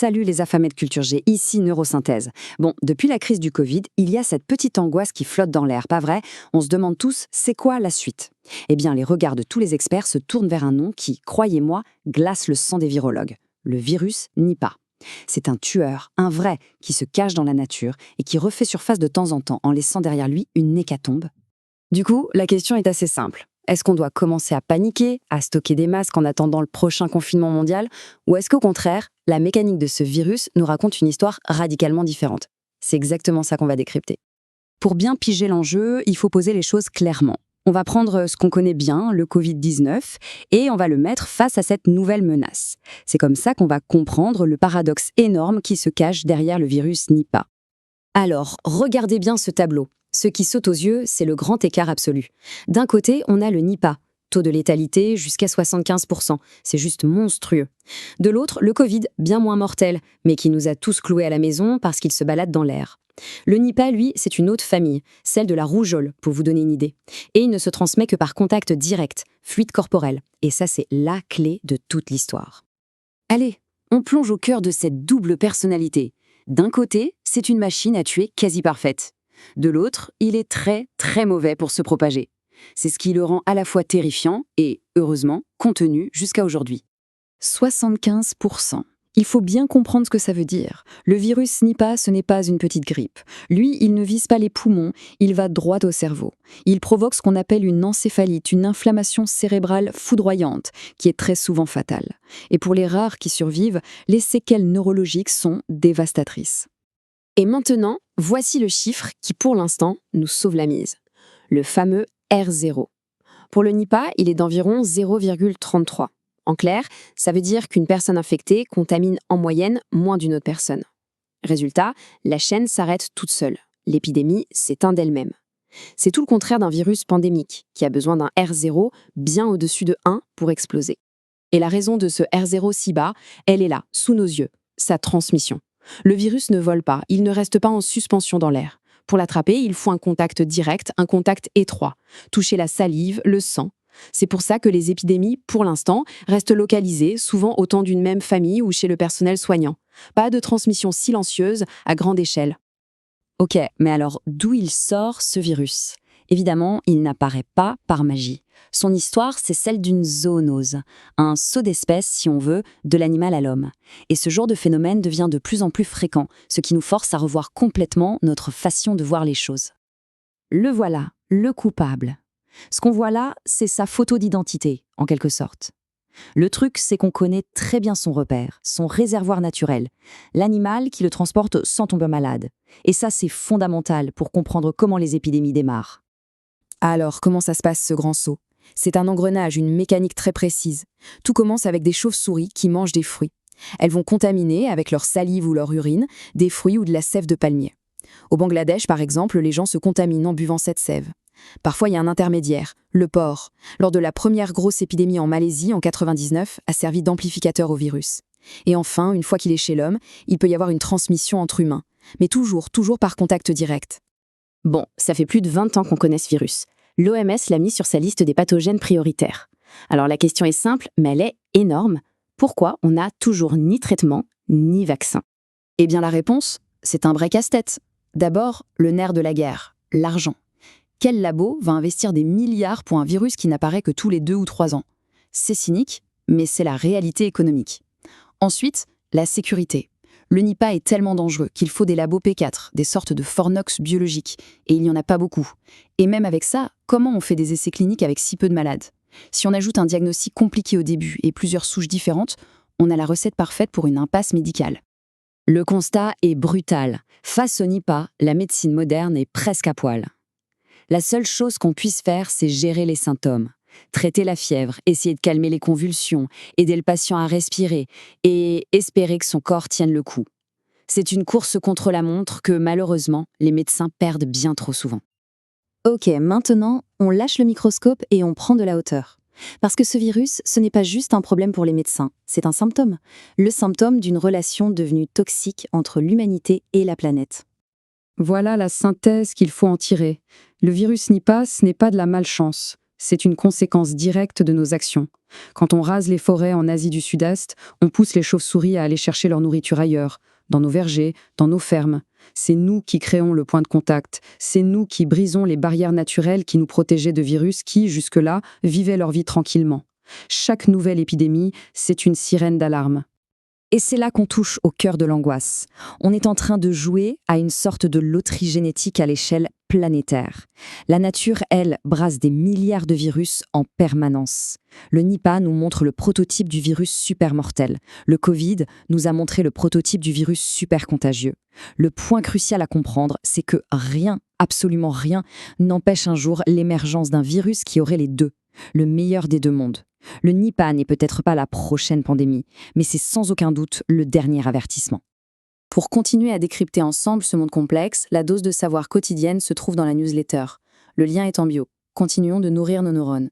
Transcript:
Salut les affamés de Culture G, ici Neurosynthèse. Bon, depuis la crise du Covid, il y a cette petite angoisse qui flotte dans l'air, pas vrai? On se demande tous, c'est quoi la suite? Eh bien, les regards de tous les experts se tournent vers un nom qui, croyez-moi, glace le sang des virologues. Le virus Nipah. C'est un tueur, un vrai, qui se cache dans la nature et qui refait surface de temps en temps en laissant derrière lui une hécatombe. Du coup, la question est assez simple. Est-ce qu'on doit commencer à paniquer, à stocker des masques en attendant le prochain confinement mondial? Ou est-ce qu'au contraire, la mécanique de ce virus nous raconte une histoire radicalement différente? C'est exactement ça qu'on va décrypter. Pour bien piger l'enjeu, il faut poser les choses clairement. On va prendre ce qu'on connaît bien, le Covid-19, et on va le mettre face à cette nouvelle menace. C'est comme ça qu'on va comprendre le paradoxe énorme qui se cache derrière le virus Nipah. Alors, regardez bien ce tableau. Ce qui saute aux yeux, c'est le grand écart absolu. D'un côté, on a le Nipah, taux de létalité jusqu'à 75%, c'est juste monstrueux. De l'autre, le Covid, bien moins mortel, mais qui nous a tous cloués à la maison parce qu'il se balade dans l'air. Le Nipah, lui, c'est une autre famille, celle de la rougeole, pour vous donner une idée. Et il ne se transmet que par contact direct, fluide corporel. Et ça, c'est la clé de toute l'histoire. Allez, on plonge au cœur de cette double personnalité. D'un côté, c'est une machine à tuer quasi parfaite. De l'autre, il est très, très mauvais pour se propager. C'est ce qui le rend à la fois terrifiant et, heureusement, contenu jusqu'à aujourd'hui. 75%. Il faut bien comprendre ce que ça veut dire. Le virus Nipah, ce n'est pas une petite grippe. Lui, il ne vise pas les poumons, il va droit au cerveau. Il provoque ce qu'on appelle une encéphalite, une inflammation cérébrale foudroyante, qui est très souvent fatale. Et pour les rares qui survivent, les séquelles neurologiques sont dévastatrices. Et maintenant, voici le chiffre qui, pour l'instant, nous sauve la mise. Le fameux R0. Pour le Nipah, il est d'environ 0,33. En clair, ça veut dire qu'une personne infectée contamine en moyenne moins d'une autre personne. Résultat, la chaîne s'arrête toute seule. L'épidémie s'éteint d'elle-même. C'est tout le contraire d'un virus pandémique, qui a besoin d'un R0 bien au-dessus de 1 pour exploser. Et la raison de ce R0 si bas, elle est là, sous nos yeux, sa transmission. Le virus ne vole pas, il ne reste pas en suspension dans l'air. Pour l'attraper, il faut un contact direct, un contact étroit. Toucher la salive, le sang. C'est pour ça que les épidémies, pour l'instant, restent localisées, souvent au temps d'une même famille ou chez le personnel soignant. Pas de transmission silencieuse à grande échelle. Ok, mais alors d'où il sort ce virus? Évidemment, il n'apparaît pas par magie. Son histoire, c'est celle d'une zoonose, un saut d'espèce, si on veut, de l'animal à l'homme. Et ce genre de phénomène devient de plus en plus fréquent, ce qui nous force à revoir complètement notre façon de voir les choses. Le voilà, le coupable. Ce qu'on voit là, c'est sa photo d'identité, en quelque sorte. Le truc, c'est qu'on connaît très bien son repère, son réservoir naturel, l'animal qui le transporte sans tomber malade. Et ça, c'est fondamental pour comprendre comment les épidémies démarrent. Alors, comment ça se passe ce grand saut? C'est un engrenage, une mécanique très précise. Tout commence avec des chauves-souris qui mangent des fruits. Elles vont contaminer, avec leur salive ou leur urine, des fruits ou de la sève de palmier. Au Bangladesh, par exemple, les gens se contaminent en buvant cette sève. Parfois, il y a un intermédiaire, le porc. Lors de la première grosse épidémie en Malaisie, en 99, a servi d'amplificateur au virus. Et enfin, une fois qu'il est chez l'homme, il peut y avoir une transmission entre humains. Mais toujours par contact direct. Bon, ça fait plus de 20 ans qu'on connaît ce virus. L'OMS l'a mis sur sa liste des pathogènes prioritaires. Alors la question est simple, mais elle est énorme. Pourquoi on n'a toujours ni traitement, ni vaccin? Eh bien la réponse, c'est un vrai casse-tête. D'abord, le nerf de la guerre, l'argent. Quel labo va investir des milliards pour un virus qui n'apparaît que tous les 2 ou 3 ans? C'est cynique, mais c'est la réalité économique. Ensuite, la sécurité. Le Nipah est tellement dangereux qu'il faut des labos P4, des sortes de fornox biologiques, et il n'y en a pas beaucoup. Et même avec ça, comment on fait des essais cliniques avec si peu de malades? Si on ajoute un diagnostic compliqué au début et plusieurs souches différentes, on a la recette parfaite pour une impasse médicale. Le constat est brutal. Face au Nipah, la médecine moderne est presque à poil. La seule chose qu'on puisse faire, c'est gérer les symptômes. Traiter la fièvre, essayer de calmer les convulsions, aider le patient à respirer et espérer que son corps tienne le coup. C'est une course contre la montre que, malheureusement, les médecins perdent bien trop souvent. Ok, maintenant, on lâche le microscope et on prend de la hauteur. Parce que ce virus, ce n'est pas juste un problème pour les médecins, c'est un symptôme. Le symptôme d'une relation devenue toxique entre l'humanité et la planète. Voilà la synthèse qu'il faut en tirer. Le virus Nipah, ce n'est pas de la malchance. C'est une conséquence directe de nos actions. Quand on rase les forêts en Asie du Sud-Est, on pousse les chauves-souris à aller chercher leur nourriture ailleurs, dans nos vergers, dans nos fermes. C'est nous qui créons le point de contact. C'est nous qui brisons les barrières naturelles qui nous protégeaient de virus qui, jusque-là, vivaient leur vie tranquillement. Chaque nouvelle épidémie, c'est une sirène d'alarme. Et c'est là qu'on touche au cœur de l'angoisse. On est en train de jouer à une sorte de loterie génétique à l'échelle planétaire. La nature, elle, brasse des milliards de virus en permanence. Le Nipah nous montre le prototype du virus super mortel. Le Covid nous a montré le prototype du virus super contagieux. Le point crucial à comprendre, c'est que rien, absolument rien, n'empêche un jour l'émergence d'un virus qui aurait les deux, le meilleur des deux mondes. Le Nipah n'est peut-être pas la prochaine pandémie, mais c'est sans aucun doute le dernier avertissement. Pour continuer à décrypter ensemble ce monde complexe, la dose de savoir quotidienne se trouve dans la newsletter. Le lien est en bio. Continuons de nourrir nos neurones.